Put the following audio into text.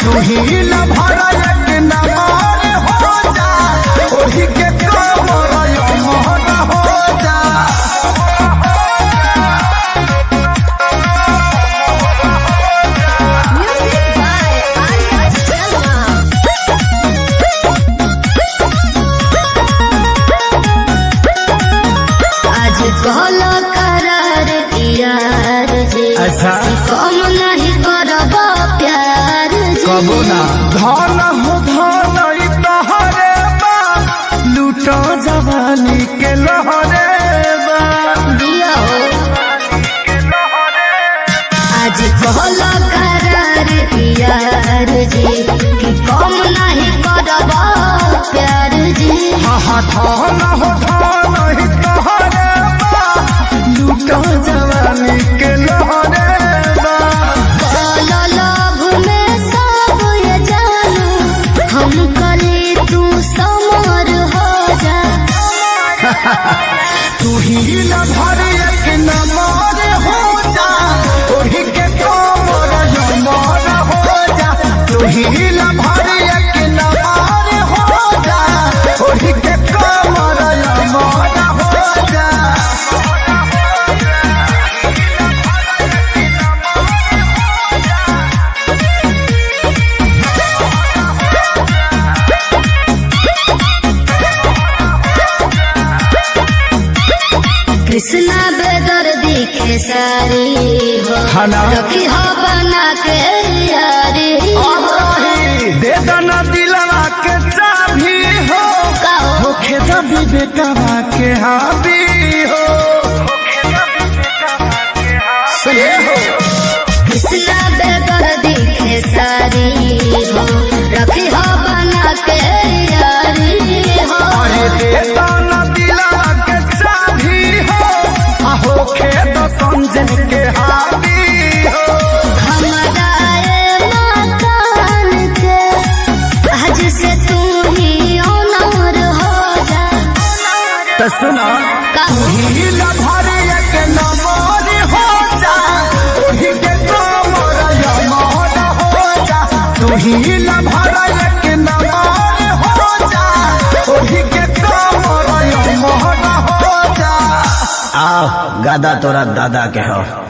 तू ही न भरा एक नंबर हो जा, ओढ़ी के कमर मोहन हो जा। कहलो करार यार जी, अच्छा कम नहीं करब प्यार जी। कबो ना धन हो धन ई तोहरे बा, लूटो जवानी के लहरे बा। दिया हो आज कहलो करार यार जी, कि कम नहीं करब प्यार जी। हाँ धन हो धन ई तोहरे बा, लूटो जवानी के लहरे बा। कहलो लोभ में सब ये जानू, हम कली तू समर हो जा। तू ही न भर एक नंबर हो जा, ओढ़ी के कमर मोहन हो जा। तू ही न भर एक नंबर हो जा, ओढ़ी के कमर मोहन हो जा। कृष्णा बेदर दिखे सारी हो, खाना रखी हो बना के यारी हो। दे दना दिलवा के चाबी हो, होखे दबी बेटवा के हाबी हो। सुने हो कृष्णा बेदर दिखे सारी हो, रखी हो बना के यारी हो। दे दना दिलवा के चाबी हो, होखे तो संजय के हाबी हो। हमारा ये मकान के आज से तू ही ओनर हो जा। तो सुना ही न भर एक नंबर हो जा, ओढ़ी के कमर मोहन हो जा। तू ही न भर एक नंबर हो जा, ओढ़ी के कमर मोहन हो जा। आओ गादा तोरा दादा के हो।